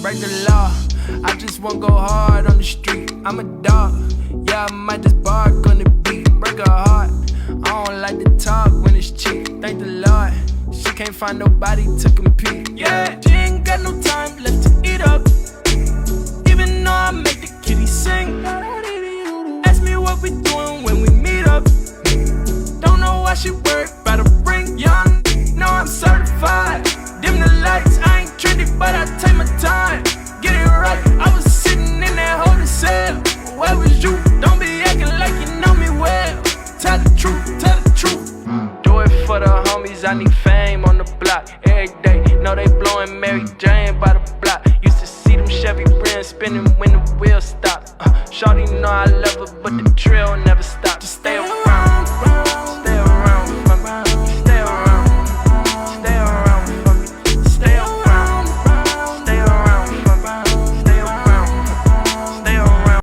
break the law. I just won't go hard on the street. I'm a dog, yeah, I might just bark on the beat. Break her heart, I don't like to talk when it's cheap. Thank the Lord, she can't find nobody to compete. Yeah, she ain't got no time left to